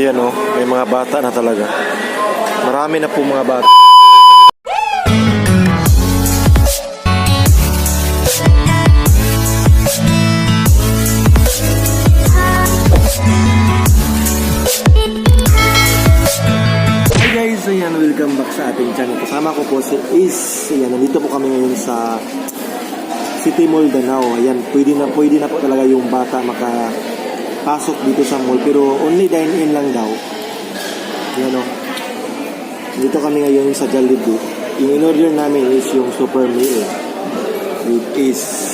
Ayan o, may mga bata na talaga. Marami na po mga bata. Hi guys, ayan, welcome back sa ating channel. Kasama ko po si Ace. Ayan, nandito po kami ngayon sa City Mall Danao. Ayan, pwede na po talaga yung bata makapasok dito sa mall. Pero only dine-in lang daw. Ayan o. Dito kami ngayon sa Jollibee. Yung in-order namin is yung super meal with Ace.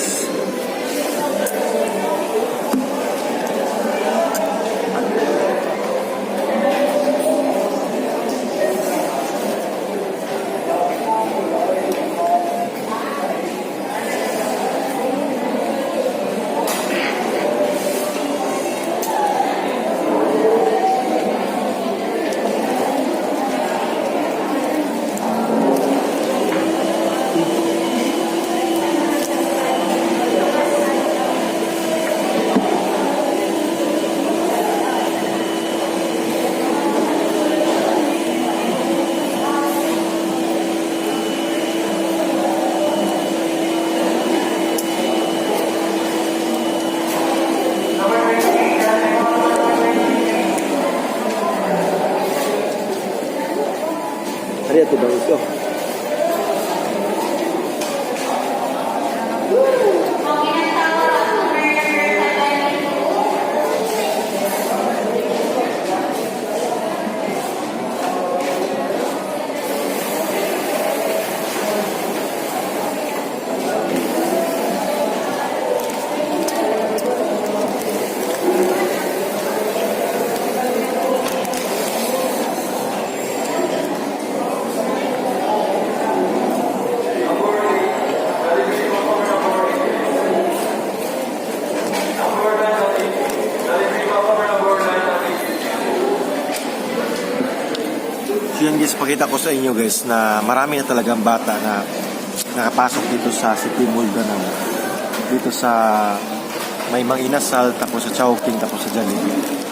Arigatou banso. So yan guys, pakita ko sa inyo guys na marami na talagang bata na nakapasok dito sa City Mall Danao. Dito sa may Mang Inasal, tapos sa Chowking, tapos sa Jollibee.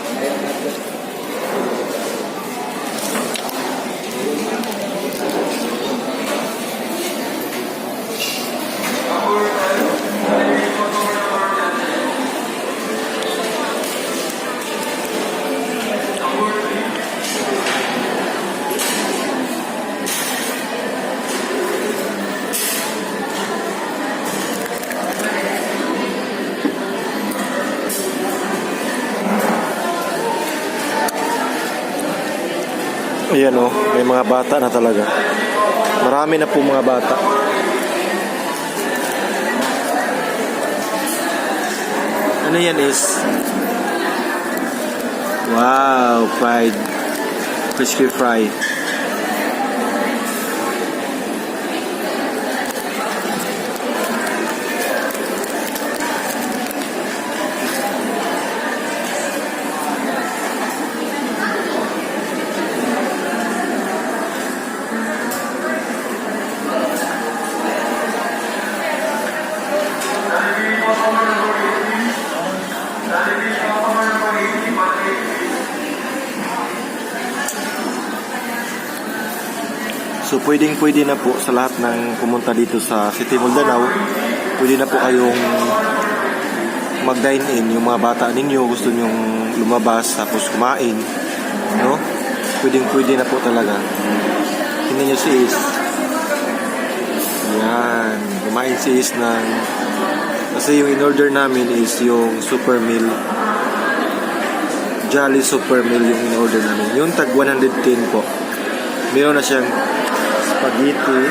Ayan o, may mga bata na talaga. Marami na po mga bata. Ano yan is? Wow, fried. Crispy fry. So pwede na po sa lahat ng pumunta dito sa City Mall Danao. Pwede na po kayong mag-dine-in. Yung mga bata ninyo gusto nyong lumabas tapos kumain, no? Pwede na po talaga. Tingnan nyo si Ace. Yan, kumain si Ace ng, kasi yung in-order namin is yung super meal. Jolly super meal yung in-order namin. Yung tag 110 po. Meron na siyang spaghetti.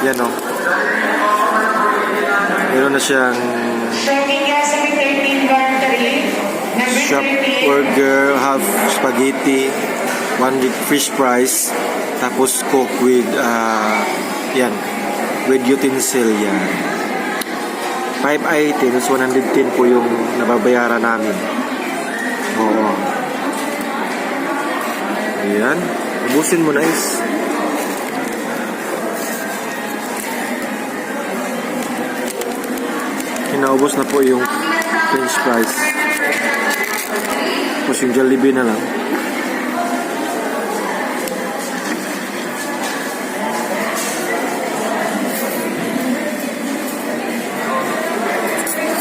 Yan o. Meron na siyang shop burger, half spaghetti, 1 with fish fries, tapos coke with yan, with utensil yan. 5 items, 110 po yung nababayaran namin. Oo. Ayan. Ubusin mo na is. Kinaubos na po yung french fries. Tapos yung Jollibee na lang.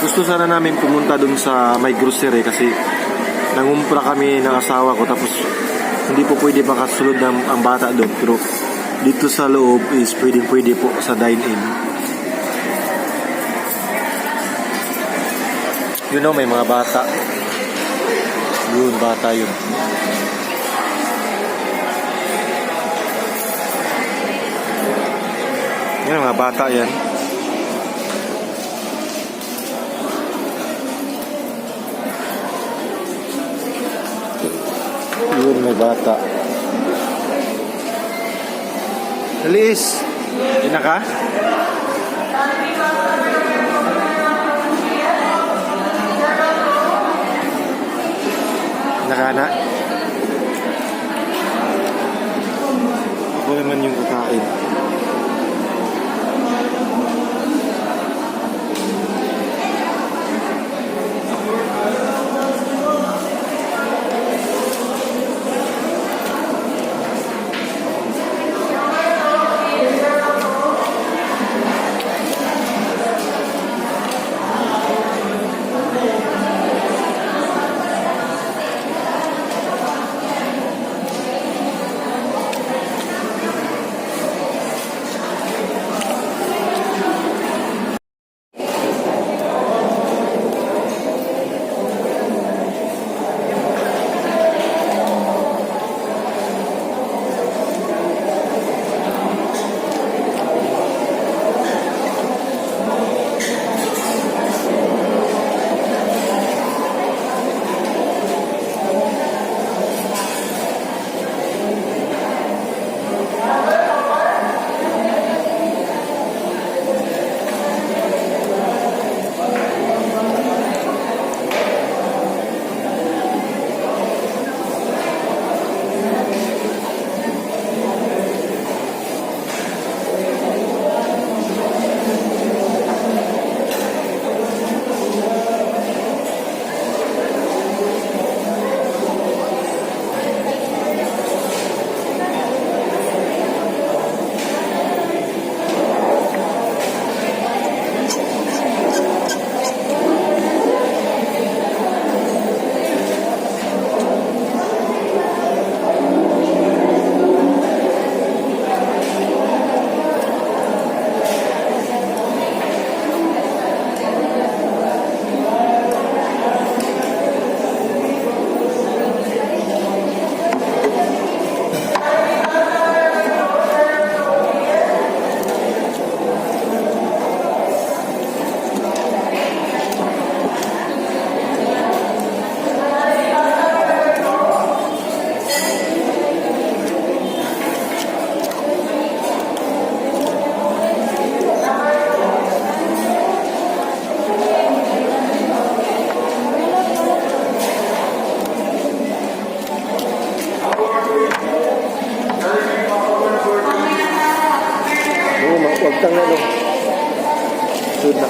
Gusto sana namin pumunta dun sa may grocery kasi nangumpra kami ng asawa ko tapos hindi po pwede makasunod ang bata doon. Pero dito sa loob is pwede po sa dine-in. You know, may mga bata. Yun, bata yun. Yan, mga bata yan. Yun, may bata. Liis, ina ka? Nakana? Ako naman yung kakain. Huwag kang ano. Sunod na.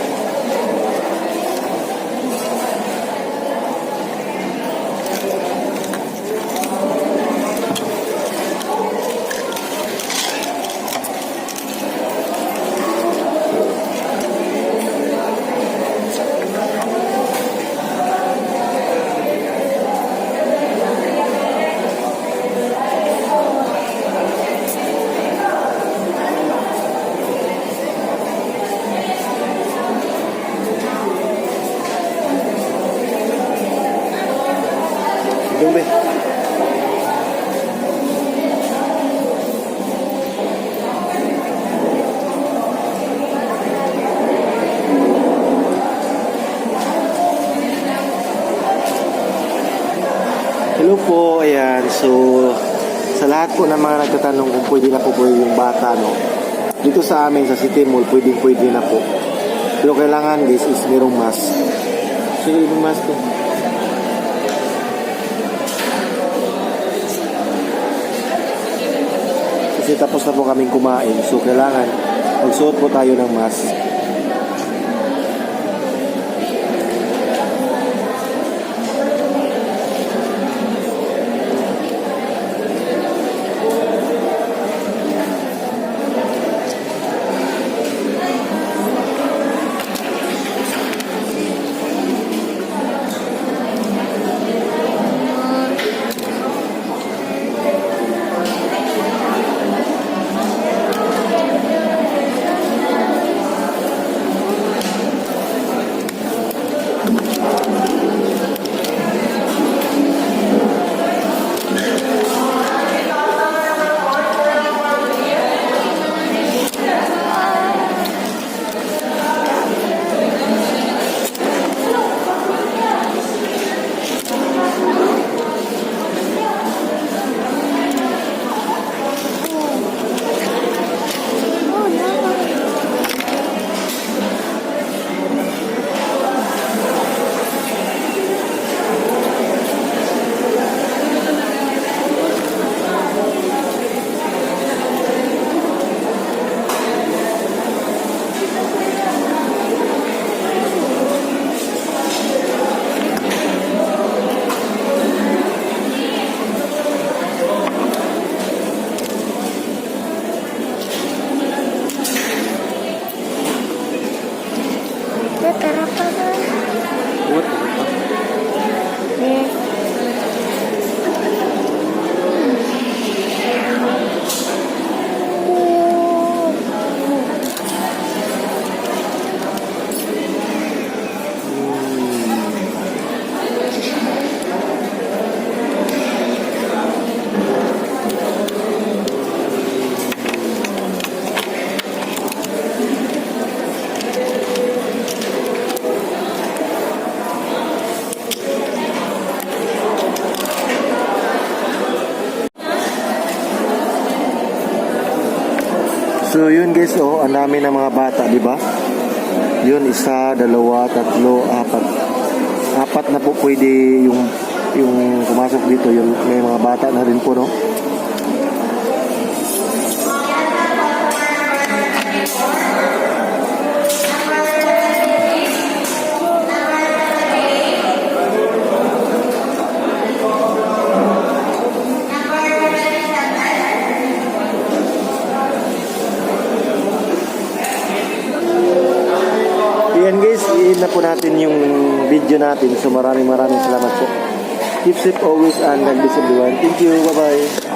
Dumbe. Hello po, ayan. So, sa lahat po ng mga nagtatanong kung pwede na po yung bata, no? Dito sa amin, sa City Mall, pwede na po. Pero kailangan, guys, is merong mask. Sige, yung mask ko. Kasi tapos na po kaming kumain. So, kailangan magsuot po tayo ng mask. So yun guys, oh, ang dami ng mga bata, di ba? Yun, isa, dalawa, tatlo, apat. Apat na po pwede yung pumasok dito. Yung may mga bata na rin po, no? Yan guys, i-end na po natin yung video natin. So maraming salamat po. Keep safe always and God bless everyone. Thank you. Bye-bye.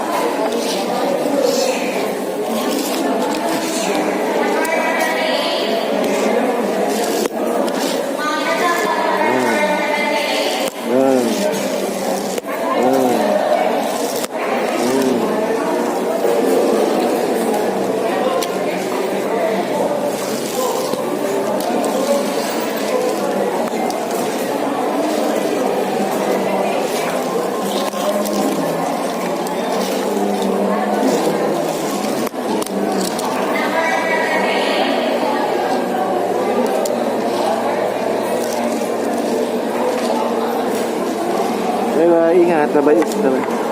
Bye-bye. Ingat. Bye-bye.